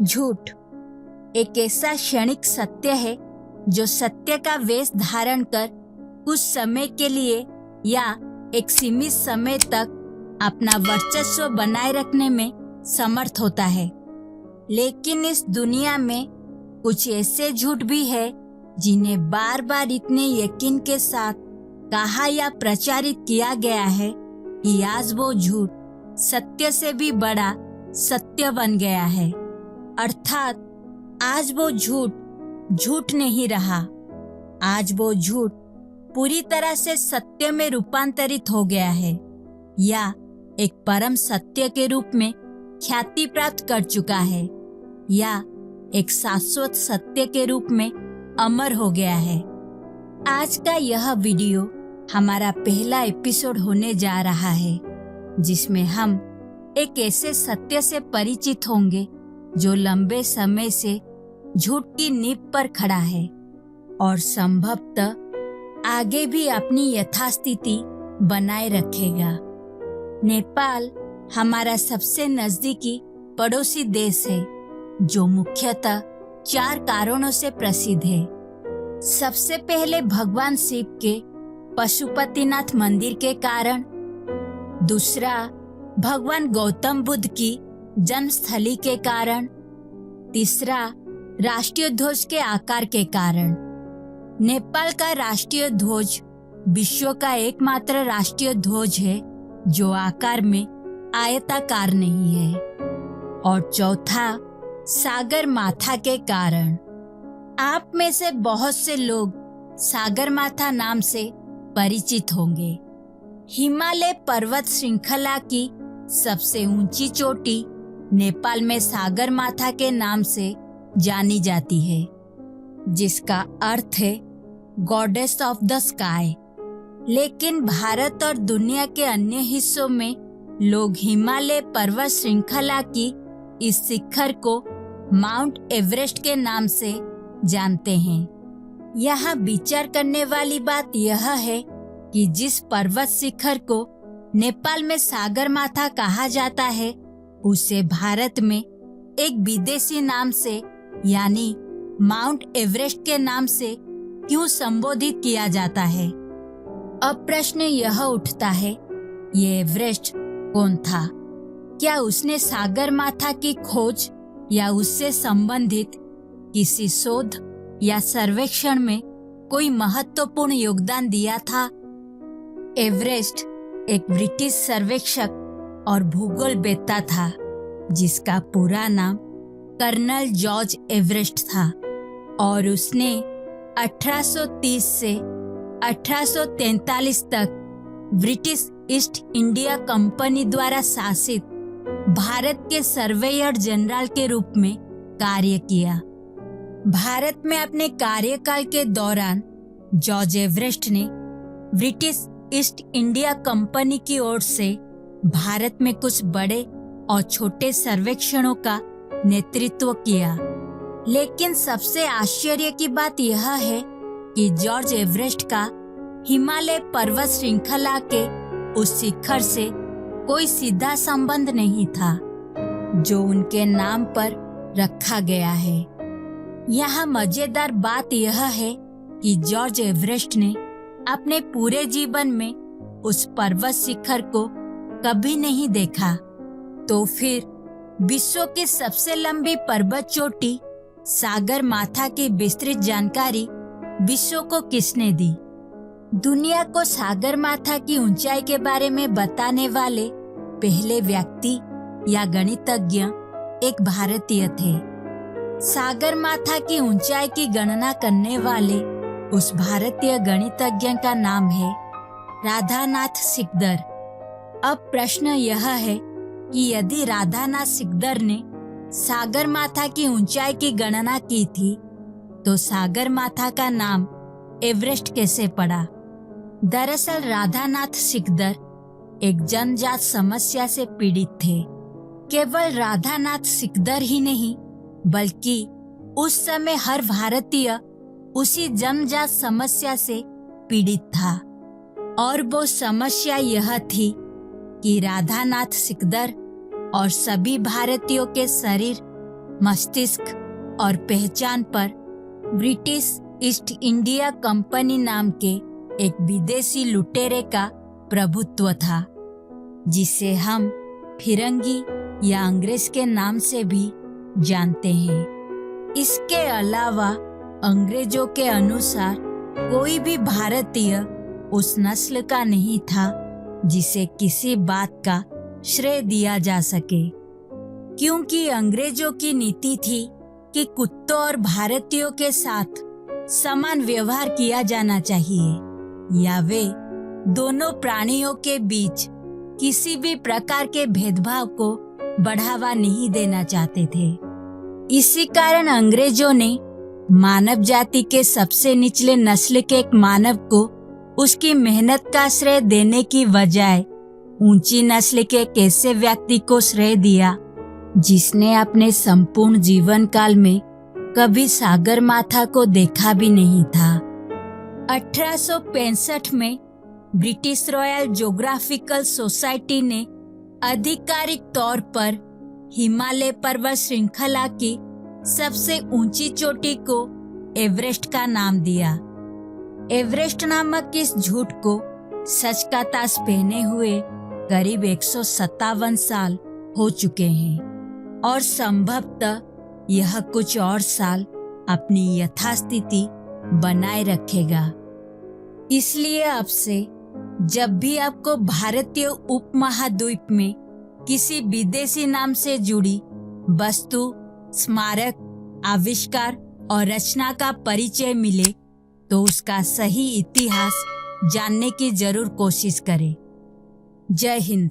झूठ एक ऐसा क्षणिक सत्य है जो सत्य का वेश धारण कर कुछ समय के लिए या एक सीमित समय तक अपना वर्चस्व बनाए रखने में समर्थ होता है। लेकिन इस दुनिया में कुछ ऐसे झूठ भी है जिन्हें बार बार इतने यकीन के साथ कहा या प्रचारित किया गया है कि आज वो झूठ सत्य से भी बड़ा सत्य बन गया है। अर्थात आज वो झूठ नहीं रहा, आज वो झूठ पूरी तरह से सत्य में रूपांतरित हो गया है या एक परम सत्य के रूप में ख्याति प्राप्त कर चुका है या एक शाश्वत सत्य के रूप में अमर हो गया है। आज का यह वीडियो हमारा पहला एपिसोड होने जा रहा है जिसमें हम एक ऐसे सत्य से परिचित होंगे जो लंबे समय से झूठ की नींव पर खड़ा है और संभवतः आगे भी अपनी यथास्थिति बनाए रखेगा। नेपाल हमारा सबसे नजदीकी पड़ोसी देश है जो मुख्यतः 4 कारणों से प्रसिद्ध है। सबसे पहले भगवान शिव के पशुपतिनाथ मंदिर के कारण, दूसरा भगवान गौतम बुद्ध की जन्मस्थली के कारण, तीसरा राष्ट्रीय ध्वज के आकार के कारण। नेपाल का राष्ट्रीय ध्वज विश्व का एकमात्र राष्ट्रीय ध्वज है जो आकार में आयताकार नहीं है। और चौथा सागर माथा के कारण। आप में से बहुत से लोग सागर माथा नाम से परिचित होंगे। हिमालय पर्वत श्रृंखला की सबसे ऊंची चोटी नेपाल में सागर माथा के नाम से जानी जाती है, जिसका अर्थ है गॉडेस ऑफ द स्काई। लेकिन भारत और दुनिया के अन्य हिस्सों में लोग हिमालय पर्वत श्रृंखला की इस शिखर को माउंट एवरेस्ट के नाम से जानते हैं। यहाँ विचार करने वाली बात यह है कि जिस पर्वत शिखर को नेपाल में सागर माथा कहा जाता है उसे भारत में एक विदेशी नाम से यानी माउंट एवरेस्ट के नाम से क्यों संबोधित किया जाता है। अब प्रश्न यह उठता है, ये एवरेस्ट कौन था? क्या उसने सागर माथा की खोज या उससे संबंधित किसी शोध या सर्वेक्षण में कोई महत्वपूर्ण योगदान दिया था? एवरेस्ट एक ब्रिटिश सर्वेक्षक और भूगोलवेत्ता था जिसका पूरा नाम कर्नल जॉर्ज एवरेस्ट था और उसने 1830 से 1843 तक ब्रिटिश ईस्ट इंडिया कंपनी द्वारा शासित भारत के सर्वेयर जनरल के रूप में कार्य किया। भारत में अपने कार्यकाल के दौरान जॉर्ज एवरेस्ट ने ब्रिटिश ईस्ट इंडिया कंपनी की ओर से भारत में कुछ बड़े और छोटे सर्वेक्षणों का नेतृत्व किया। लेकिन सबसे आश्चर्य की बात यह है कि जॉर्ज एवरेस्ट का हिमालय पर्वत श्रृंखला के उस शिखर से कोई सीधा संबंध नहीं था जो उनके नाम पर रखा गया है। यहाँ मजेदार बात यह है कि जॉर्ज एवरेस्ट ने अपने पूरे जीवन में उस पर्वत शिखर को कभी नहीं देखा, तो फिर विश्व की सबसे लंबी पर्वत चोटी सागर माथा की विस्तृत जानकारी विश्व को किसने दी? दुनिया को सागर माथा की ऊंचाई के बारे में बताने वाले पहले व्यक्ति या गणितज्ञ एक भारतीय थे। सागर माथा की ऊंचाई की गणना करने वाले उस भारतीय गणितज्ञ का नाम है राधानाथ सिकदर। अब प्रश्न यह है कि यदि राधानाथ सिकदर ने सागर माथा की ऊंचाई की गणना की थी तो सागर माथा का नाम एवरेस्ट कैसे पड़ा? दरअसल राधानाथ सिकदर एक जन्मजात समस्या से पीड़ित थे। केवल राधानाथ सिकदर ही नहीं बल्कि उस समय हर भारतीय उसी जन्मजात समस्या से पीड़ित था और वो समस्या यह थी कि राधानाथ सिकदर और सभी भारतीयों के शरीर मस्तिष्क और पहचान पर ब्रिटिश ईस्ट इंडिया कंपनी नाम के एक विदेशी लुटेरे का प्रभुत्व था, जिसे हम फिरंगी या अंग्रेज के नाम से भी जानते हैं। इसके अलावा अंग्रेजों के अनुसार कोई भी भारतीय उस नस्ल का नहीं था जिसे किसी बात का श्रेय दिया जा सके, क्योंकि अंग्रेजों की नीति थी कि कुत्तों और भारतीयों के साथ समान व्यवहार किया जाना चाहिए या वे दोनों प्राणियों के बीच किसी भी प्रकार के भेदभाव को बढ़ावा नहीं देना चाहते थे। इसी कारण अंग्रेजों ने मानव जाति के सबसे निचले नस्ल के एक मानव को उसकी मेहनत का श्रेय देने की बजाय ऊंची नस्ल के एक ऐसे व्यक्ति को श्रेय दिया जिसने अपने संपूर्ण जीवन काल में कभी सागरमाथा को देखा भी नहीं था। 1865 में ब्रिटिश रॉयल ज्योग्राफिकल सोसाइटी ने आधिकारिक तौर पर हिमालय पर्वत श्रृंखला की सबसे ऊंची चोटी को एवरेस्ट का नाम दिया। एवरेस्ट नामक इस झूठ को सच का ताज पहने हुए करीब 157 साल हो चुके हैं और संभवतः यह कुछ और साल अपनी यथास्थिति बनाए रखेगा। इसलिए अब से जब भी आपको भारतीय उपमहाद्वीप में किसी विदेशी नाम से जुड़ी वस्तु, स्मारक, आविष्कार और रचना का परिचय मिले तो उसका सही इतिहास जानने की जरूर कोशिश करें। जय हिंद।